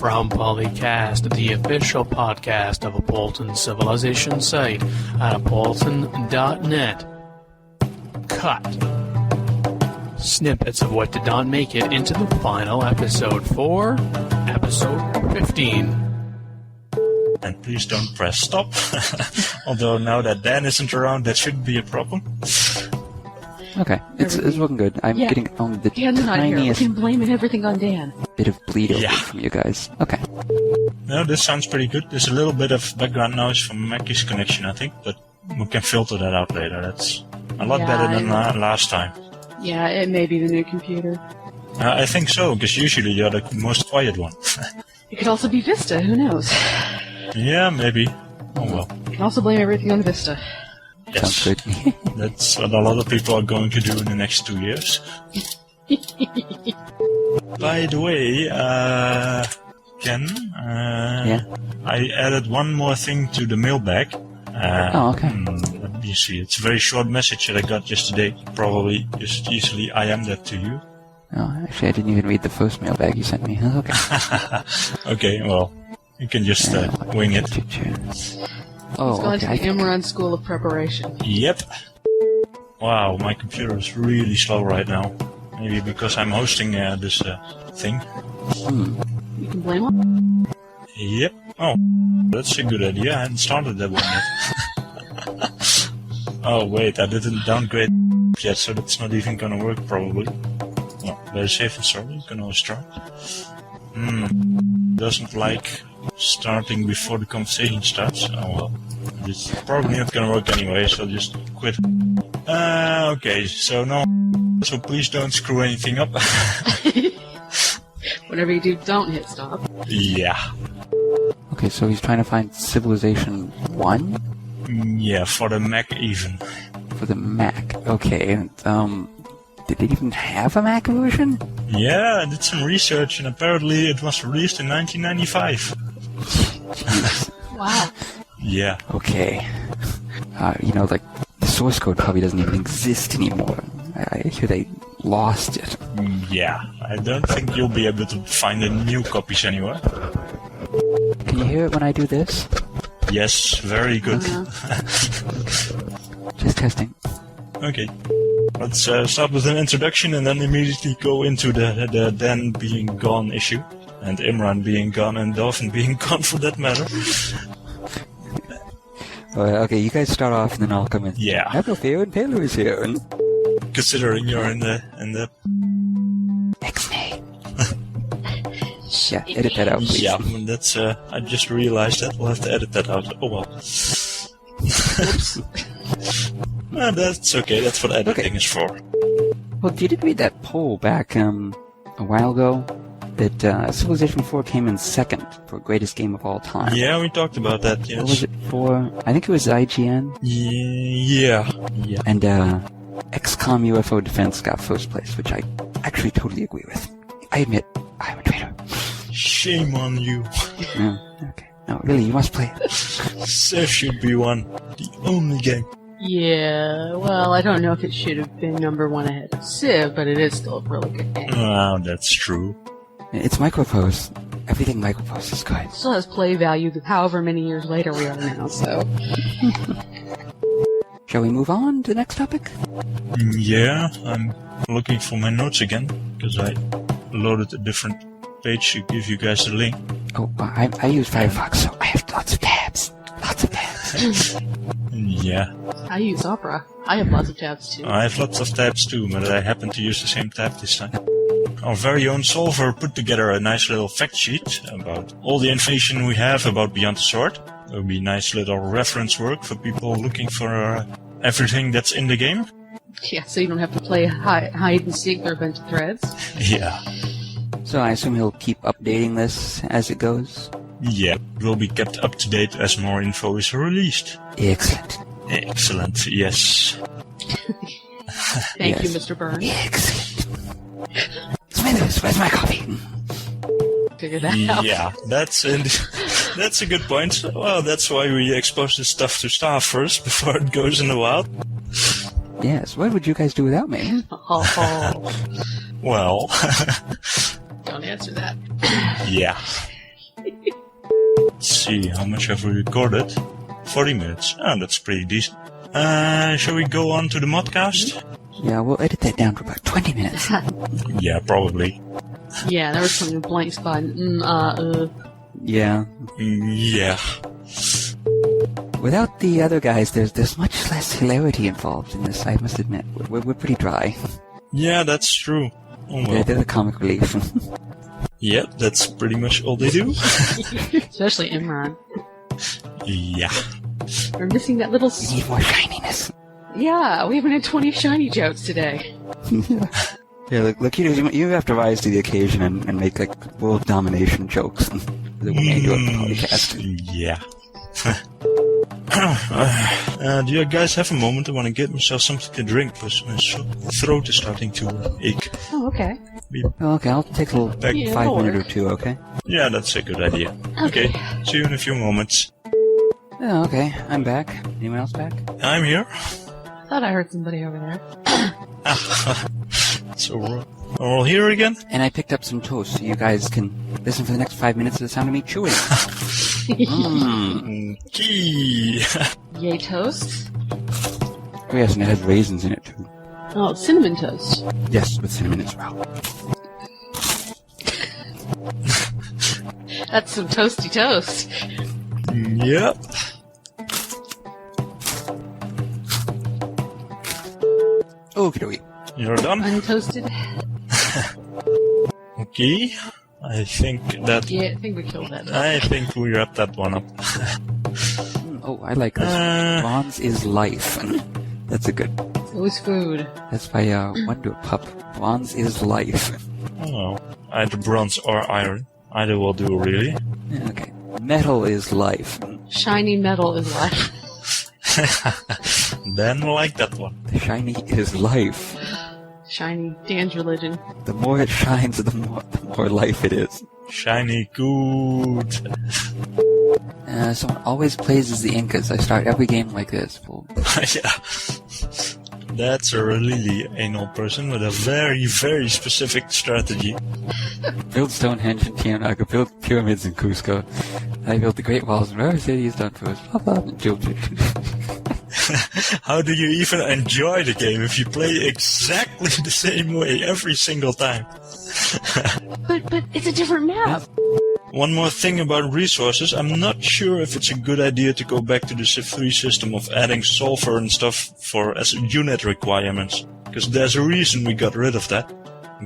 From PolyCast, the official podcast of Appleton Civilization site at appleton.net. Cut. Snippets of what did not make it into the final episode for episode 15. And please don't press stop. Although now that Dan isn't around, that shouldn't be a problem. Okay, it's looking good. I'm getting on the Dan's not here. We tiniest can blame everything on Dan. bit of bleed over from you guys. Okay. No, this sounds pretty good. There's a little bit of background noise from Mackie's connection, I think, but we can filter that out later. That's a lot better than last time. Yeah, it may be the new computer. I think so, because usually you're the most quiet one. It could also be Vista, who knows? Yeah, maybe. Oh well. You can also blame everything on Vista. Yes. Sounds good. That's what a lot of people are going to do in the next 2 years. By the way, Ken, I added one more thing to the mailbag. Okay. Let me see. It's a very short message that I got yesterday. Probably just easily IM that to you. Oh, actually, I didn't even read the first mailbag you sent me. Okay. Okay, well, you can just wing it. It's gone to the Imran School of Preparation. Yep. Wow, my computer is really slow right now. Maybe because I'm hosting this thing. You can blame him? Yep. Oh, that's a good idea. I hadn't started that one yet. Oh, wait, I didn't downgrade yet, so that's not even gonna work, probably. Well, better safe than sorry. You can always try. Doesn't like starting before the conversation starts. Oh, well. It's probably not gonna work anyway, so just quit. Okay, so no. So please don't screw anything up. Whatever you do, don't hit stop. Yeah. Okay, so he's trying to find Civilization 1? Yeah, for the Mac even. For the Mac. Okay, did they even have a Mac version? Yeah, I did some research, and apparently it was released in 1995. Wow. Yeah. Okay. The source code probably doesn't even exist anymore. I hear they lost it. Yeah, I don't think you'll be able to find the new copies anywhere. Can you hear it when I do this? Yes, very good. Just testing. Okay. Let's start with an introduction and then immediately go into the Dan being gone issue. And Imran being gone and Dolphin being gone for that matter. Okay, you guys start off and then I'll come in. Yeah. Apple and Pelu is here. Considering you're in the X-Nay. Yeah, edit that out, please. Yeah, that's I just realized that. We'll have to edit that out. Oh well. Oops. That's okay, that's what editing is for. Well, you did read that poll back a while ago that Civilization 4 came in second for greatest game of all time. Yeah, we talked about that, yes. What was it for? I think it was IGN. Yeah. And XCOM UFO Defense got first place, which I actually totally agree with. I admit, I'm a traitor. Shame on you. Yeah, okay. No, really, you must play it. There should be one. The only game. Yeah, well, I don't know if it should have been number one ahead of Civ, but it is still a really good game. Oh, that's true. It's microprose. Everything microprose is good. It still has play value however many years later we are now, so... Shall we move on to the next topic? Yeah, I'm looking for my notes again, because I loaded a different page to give you guys the link. Oh, I use Firefox, so I have lots of tabs. Lots of tabs. Yeah. I use Opera. I have lots of tabs, too. I have lots of tabs too, but I happen to use the same tab this time. Our very own Solver put together a nice little fact sheet about all the information we have about Beyond the Sword. It would be nice little reference work for people looking for everything that's in the game. Yeah, so you don't have to play hide and seek or a bunch of threads. Yeah. So I assume he'll keep updating this as it goes? Yeah, it will be kept up to date as more info is released. Excellent. Excellent, yes. Thank you, Mr. Burns. Excellent. Smithers, where's my coffee? Figure that out. Yeah, that's a good point. Well, that's why we expose this stuff to staff first before it goes in the wild. Yes, what would you guys do without me? Well... Don't answer that. Yeah. see, how much have we recorded? 40 minutes. Oh, that's pretty decent. Shall we go on to the modcast? Yeah, we'll edit that down to about 20 minutes. Yeah, probably. Yeah, there was some blank spot. Yeah. Yeah. Without the other guys, there's much less hilarity involved in this, I must admit. We're pretty dry. Yeah, that's true. Oh, well. They're the comic relief. Yeah, that's pretty much all they do. Especially Imran. Yeah. We're missing that little... We need more shininess. Yeah, we haven't had 20 shiny jokes today. Yeah, look, you have to rise to the occasion and make, like, world domination jokes that we may do on the podcast. Yeah. Do you guys have a moment? I want to get myself something to drink because my throat is starting to ache. Oh, okay. Okay, I'll take a little 5 minute or two, okay? Yeah, that's a good idea. Okay, see you in a few moments. Oh, okay, I'm back. Anyone else back? I'm here. I thought I heard somebody over there. So we're all here again? And I picked up some toast so you guys can listen for the next 5 minutes to the sound of me chewing. Key. Yay toast? Oh yes, and it has raisins in it too. Oh, cinnamon toast. Yes, with cinnamon as well. That's some toasty toast. Yep. Okie dokie. You're done? Untoasted? Okay. I think that... Yeah, I think we killed that. I think we wrapped that one up. Oh, I like this. Bronze is life. That's a good... It's always food. That's by Wonder Pup. Bronze is life. Oh, either bronze or iron. Either will do, really. Yeah, okay. Metal is life. Shiny metal is life. Then I like that one. The shiny is life. Shiny. Dan's religion. The more it shines, the more life it is. Shiny good. Someone always plays as the Incas. I start every game like this. Well, Yeah. That's a really anal person with a very, very specific strategy. build Stonehenge in Tijuana, build pyramids in Cusco. I built the Great Walls in whatever city is done for us. Blah, blah, blah. How do you even enjoy the game if you play exactly the same way every single time? But it's a different map. One more thing about resources, I'm not sure if it's a good idea to go back to the Civ 3 system of adding sulfur and stuff as unit requirements. Because there's a reason we got rid of that.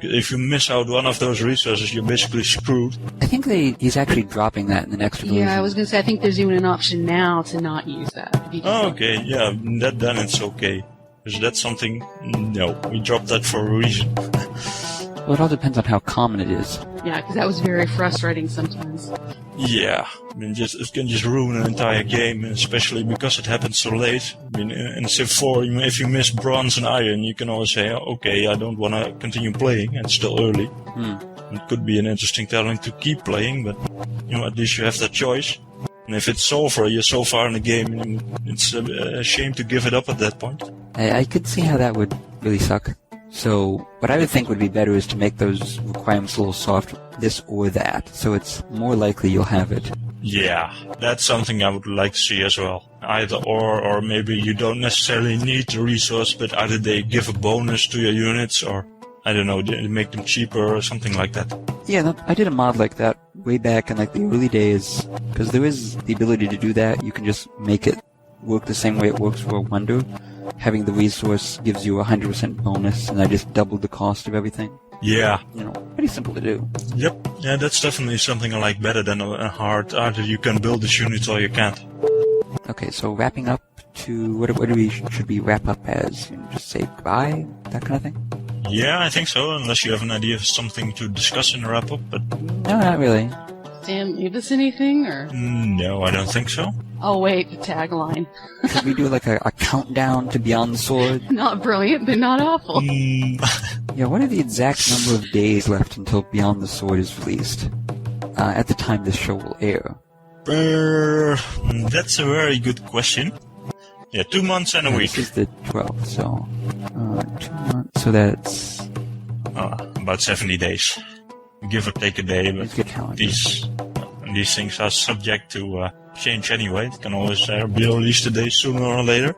If you miss out one of those resources, you're basically screwed. I think he's actually dropping that in the next version. Yeah, I was going to say, I think there's even an option now to not use that. Oh, okay, yeah, then it's okay. Is that something? No, we dropped that for a reason. Well, it all depends on how common it is. Yeah, because that was very frustrating sometimes. Yeah, I mean, it can just ruin an entire game, especially because it happens so late. I mean, in Civ 4, if you miss bronze and iron, you can always say, okay, I don't want to continue playing, it's still early. It could be an interesting talent to keep playing, but at least you have that choice. And if it's sulfur, you're so far in the game, it's a shame to give it up at that point. I could see how that would really suck. So, what I would think would be better is to make those requirements a little soft, this or that, so it's more likely you'll have it. Yeah, that's something I would like to see as well. Either or maybe you don't necessarily need the resource, but either they give a bonus to your units, or, I don't know, they make them cheaper or something like that. Yeah, I did a mod like that way back in, the early days, because there is the ability to do that. You can just make it work the same way it works for Wonder. Having the resource gives you a 100% bonus, and I just doubled the cost of everything. Yeah. Pretty simple to do. Yep. Yeah, that's definitely something I like better than a hard. Either you can build this unit or you can't. Okay, so wrapping up to what should we wrap up as? Just say goodbye, that kind of thing. Yeah, I think so. Unless you have an idea of something to discuss in the wrap up, but no, not really. Sam, leave us anything, or? No, I don't think so. Oh wait, the tagline. Could we do a countdown to Beyond the Sword? Not brilliant, but not awful. Yeah, what are the exact number of days left until Beyond the Sword is released? At the time this show will air. That's a very good question. Yeah, 2 months and a week. This is the 12th, so 2 months. So that's about 70 days, give or take a day. But good calendar. these these things are subject to change anyway. It can always be released a day sooner or later.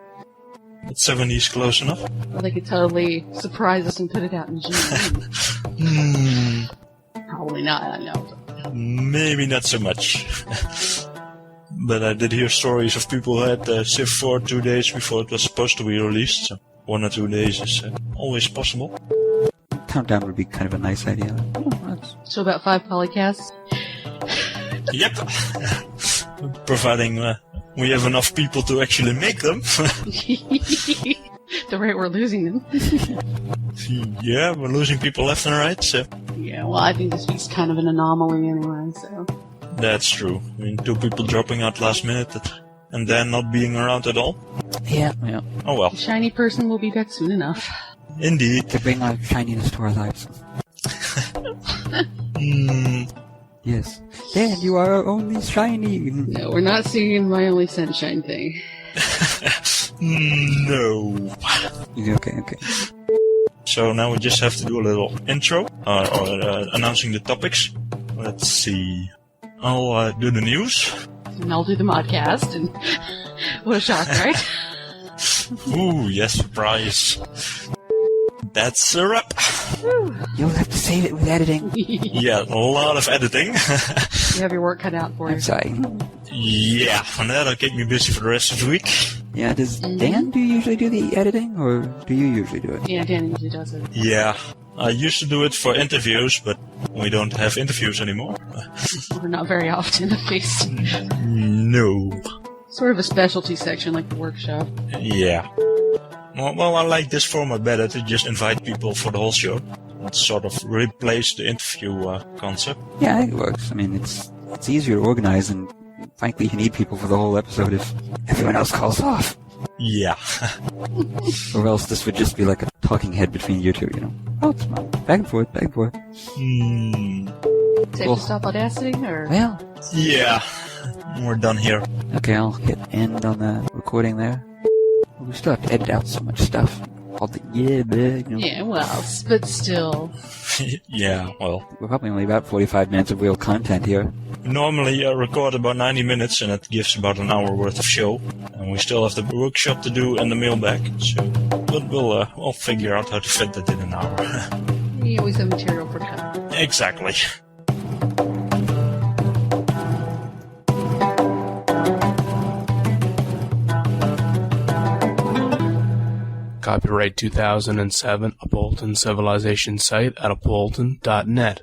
But 70 is close enough. Well, they could totally surprise us and put it out in June. Probably not, I know. Maybe not so much. But I did hear stories of people who had Civ 4 2 days before it was supposed to be released. So 1 or 2 days is always possible. Countdown would be kind of a nice idea. So about 5 polycasts? Yep. Providing we have enough people to actually make them. The rate we're losing them. Yeah, we're losing people left and right, so... Yeah, well, I think this week's kind of an anomaly anyway, so... That's true. I mean, 2 people dropping out last minute and then not being around at all. Yeah. Oh well. The shiny person will be back soon enough. Indeed. To bring our shininess to our lives. Yes. Dan, you are our only shiny. No, we're not singing My Only Sunshine thing. No. Okay. So now we just have to do a little intro, or announcing the topics. Let's see. I'll do the news. And I'll do the modcast, and what a shock, right? Ooh, yes, surprise. That's a wrap. You'll have to save it with editing. Yeah, a lot of editing. You have your work cut out for you. I'm sorry. Yeah, and that'll keep me busy for the rest of the week. Yeah, does Dan do you usually do the editing, or do you usually do it? Yeah, Dan usually does it. Yeah, I used to do it for interviews, but we don't have interviews anymore. We're not very often, at least. No. Sort of a specialty section, like the workshop. Yeah. Well, I like this format better, to just invite people for the whole show. It sort of replace the interview concept. Yeah, I think it works. I mean, it's easier to organize, and frankly, you need people for the whole episode if everyone else calls off. Yeah. Or else this would just be like a talking head between you two, you know. Oh, it's fine. Back and forth. Safe to stop audacity, or? Well, Yeah. We're done here. okay, I'll hit end on the recording there. We still have to edit out so much stuff. All the big, you know. Yeah, well, but still. Yeah, well. We're probably only about 45 minutes of real content here. Normally I record about 90 minutes and it gives about an hour worth of show. And we still have the workshop to do and the mailbag. So we'll figure out how to fit that in an hour. You always have material for cut. Exactly. Copyright 2007, a Bolton Civilization site at apolton.net.